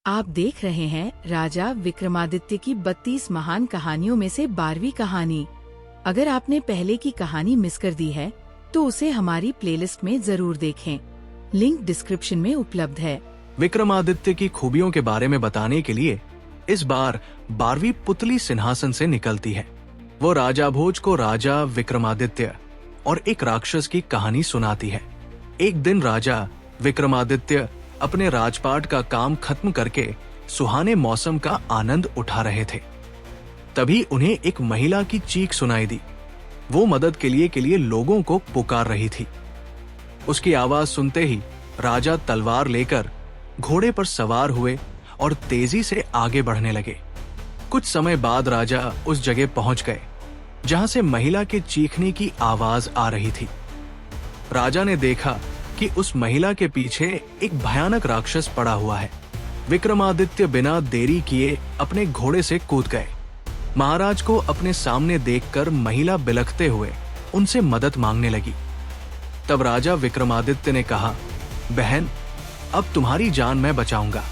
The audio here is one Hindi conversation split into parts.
आप देख रहे हैं राजा विक्रमादित्य की 32 महान कहानियों में से 12वीं कहानी। अगर आपने पहले की कहानी मिस कर दी है तो उसे हमारी प्लेलिस्ट में जरूर देखें। लिंक डिस्क्रिप्शन में उपलब्ध है। विक्रमादित्य की खूबियों के बारे में बताने के लिए इस बार 12वीं पुतली सिंहासन से निकलती है। वो राजा भोज को राजा विक्रमादित्य और एक राक्षस की कहानी सुनाती है। एक दिन राजा विक्रमादित्य अपने राजपाट का काम खत्म करके सुहाने मौसम का आनंद उठा रहे थे। तभी उन्हें एक महिला की चीख सुनाई दी। वो मदद के लिए लोगों को पुकार रही थी। उसकी आवाज सुनते ही राजा तलवार लेकर घोड़े पर सवार हुए और तेजी से आगे बढ़ने लगे। कुछ समय बाद राजा उस जगह पहुंच गए जहां से महिला के चीखने की आवाज आ रही थी। राजा ने देखा कि उस महिला के पीछे एक भयानक राक्षस पड़ा हुआ है। विक्रमादित्य बिना देरी किए अपने घोड़े से कूद गए। महाराज को अपने सामने देखकर महिला बिलखते हुए उनसे मदद मांगने लगी। तब राजा विक्रमादित्य ने कहा, बहन, अब तुम्हारी जान मैं बचाऊंगा,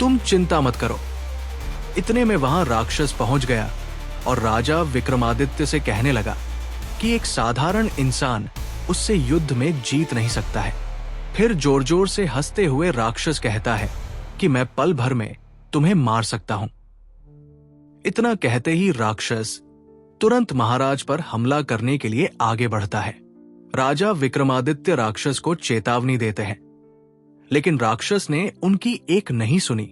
तुम चिंता मत करो। इतने में वहां राक्षस पहुंच गया और राजा विक्रमादित्य से कहने लगा कि एक साधारण इंसान उससे युद्ध में जीत नहीं सकता है। फिर जोर जोर से हंसते हुए राक्षस कहता है कि मैं पल भर में तुम्हें मार सकता हूं। इतना कहते ही राक्षस तुरंत महाराज पर हमला करने के लिए आगे बढ़ता है। राजा विक्रमादित्य राक्षस को चेतावनी देते हैं, लेकिन राक्षस ने उनकी एक नहीं सुनी।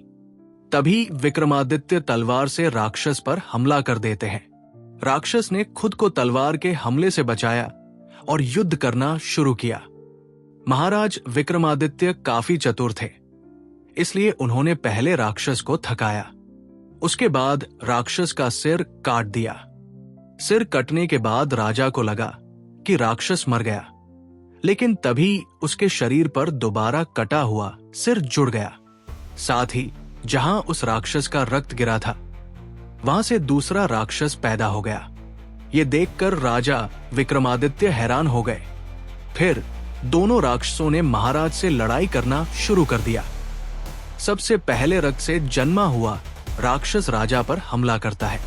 तभी विक्रमादित्य तलवार से राक्षस पर हमला कर देते हैं। राक्षस ने खुद को तलवार के हमले से बचाया और युद्ध करना शुरू किया। महाराज विक्रमादित्य काफी चतुर थे, इसलिए उन्होंने पहले राक्षस को थकाया। उसके बाद राक्षस का सिर काट दिया। सिर कटने के बाद राजा को लगा कि राक्षस मर गया, लेकिन तभी उसके शरीर पर दोबारा कटा हुआ सिर जुड़ गया। साथ ही जहां उस राक्षस का रक्त गिरा था, वहां से दूसरा राक्षस पैदा हो गया। ये देखकर राजा विक्रमादित्य हैरान हो गए। फिर दोनों राक्षसों ने महाराज से लड़ाई करना शुरू कर दिया। सबसे पहले रक्त से जन्मा हुआ राक्षस राजा पर हमला करता है।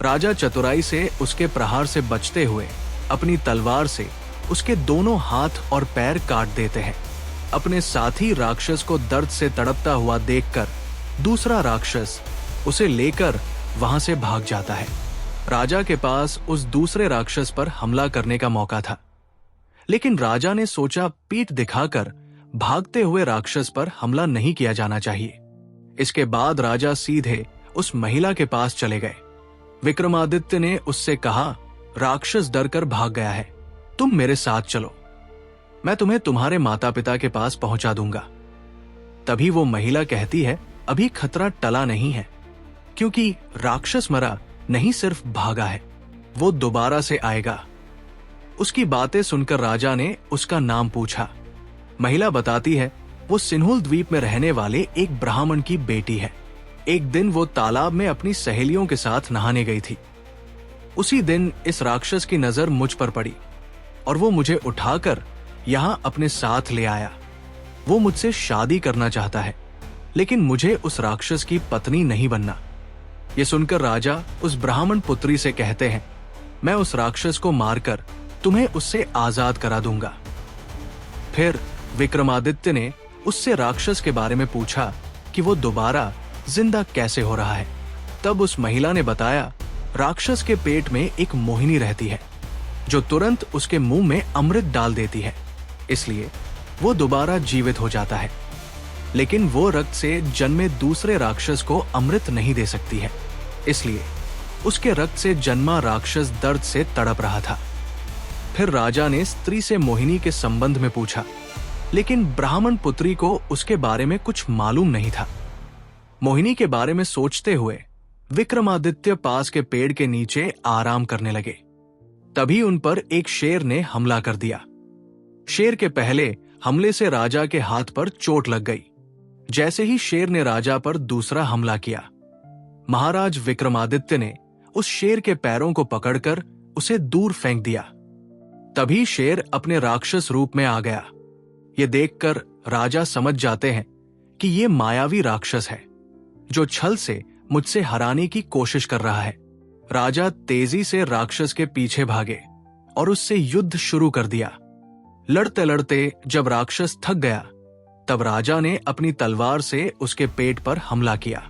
राजा चतुराई से उसके प्रहार से बचते हुए अपनी तलवार से उसके दोनों हाथ और पैर काट देते हैं। अपने साथी राक्षस को दर्द से तड़पता हुआ देखकर दूसरा राक्षस उसे लेकर वहां से भाग जाता है। राजा के पास उस दूसरे राक्षस पर हमला करने का मौका था, लेकिन राजा ने सोचा पीठ दिखाकर भागते हुए राक्षस पर हमला नहीं किया जाना चाहिए। इसके बाद राजा सीधे उस महिला के पास चले गए। विक्रमादित्य ने उससे कहा, राक्षस डरकर भाग गया है, तुम मेरे साथ चलो, मैं तुम्हें तुम्हारे माता पिता के पास पहुंचा दूंगा। तभी वो महिला कहती है, अभी खतरा टला नहीं है, क्योंकि राक्षस मरा नहीं, सिर्फ भागा है, वो दोबारा से आएगा। उसकी बातें सुनकर राजा ने उसका नाम पूछा। महिला बताती है, वो सिन्हुल द्वीप में रहने वाले एक ब्राह्मण की बेटी है। एक दिन वो तालाब में अपनी सहेलियों के साथ नहाने गई थी। उसी दिन इस राक्षस की नजर मुझ पर पड़ी और वो मुझे उठाकर यहां अपने साथ ले आया। वो मुझसे शादी करना चाहता है, लेकिन मुझे उस राक्षस की पत्नी नहीं बनना। ये सुनकर राजा उस ब्राह्मण पुत्री से कहते हैं, मैं उस राक्षस को मारकर तुम्हें उससे आजाद करा दूंगा। फिर विक्रमादित्य ने उससे राक्षस के बारे में पूछा कि वो दोबारा जिंदा कैसे हो रहा है। तब उस महिला ने बताया, राक्षस के पेट में एक मोहिनी रहती है जो तुरंत उसके मुंह में अमृत डाल देती है, इसलिए वो दोबारा जीवित हो जाता है। लेकिन वो रक्त से जन्मे दूसरे राक्षस को अमृत नहीं दे सकती है, इसलिए उसके रक्त से जन्मा राक्षस दर्द से तड़प रहा था। फिर राजा ने स्त्री से मोहिनी के संबंध में पूछा, लेकिन ब्राह्मण पुत्री को उसके बारे में कुछ मालूम नहीं था। मोहिनी के बारे में सोचते हुए विक्रमादित्य पास के पेड़ के नीचे आराम करने लगे। तभी उन पर एक शेर ने हमला कर दिया। शेर के पहले हमले से राजा के हाथ पर चोट लग गई। जैसे ही शेर ने राजा पर दूसरा हमला किया, महाराज विक्रमादित्य ने उस शेर के पैरों को पकड़कर उसे दूर फेंक दिया। तभी शेर अपने राक्षस रूप में आ गया। ये देखकर राजा समझ जाते हैं कि ये मायावी राक्षस है। जो छल से मुझसे हराने की कोशिश कर रहा है। राजा तेजी से राक्षस के पीछे भागे और उससे युद्ध शुरू कर दिया। लड़ते लड़ते जब राक्षस थक गया, तब राजा ने अपनी तलवार से उसके पेट पर हमला किया।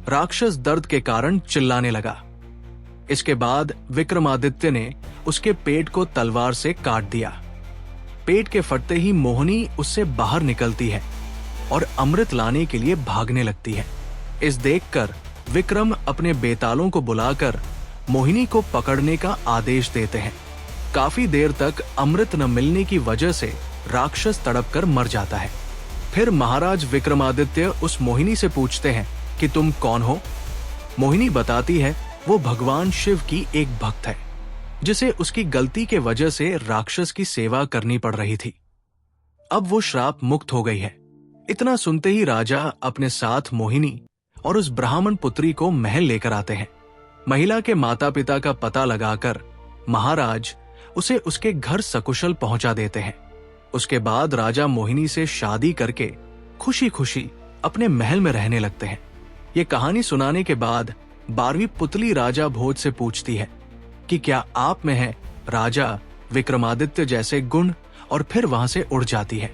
राक्षस दर्द के कारण चिल्लाने लगा। इसके बाद विक्रमादित्य ने उसके पेट को तलवार से काट दिया। पेट के फटते ही मोहिनी उससे बाहर निकलती है और अमृत लाने के लिए भागने लगती है। इस देखकर विक्रम अपने बेतालों को बुलाकर मोहिनी को पकड़ने का आदेश देते हैं। काफी देर तक अमृत न मिलने की वजह से राक्षस तड़पकर मर जाता है। फिर महाराज विक्रमादित्य उस मोहिनी से पूछते हैं कि तुम कौन हो? मोहिनी बताती है वो भगवान शिव की एक भक्त है, जिसे उसकी गलती के वजह से राक्षस की सेवा करनी पड़ रही थी। अब वो श्राप मुक्त हो गई है। इतना सुनते ही राजा अपने साथ मोहिनी और उस ब्राह्मण पुत्री को महल लेकर आते हैं। महिला के माता पिता का पता लगाकर महाराज उसे उसके घर सकुशल पहुंचा देते हैं। उसके बाद राजा मोहिनी से शादी करके खुशी खुशी अपने महल में रहने लगते हैं। ये कहानी सुनाने के बाद 12वीं पुतली राजा भोज से पूछती है कि क्या आप में है राजा विक्रमादित्य जैसे गुण, और फिर वहां से उड़ जाती है।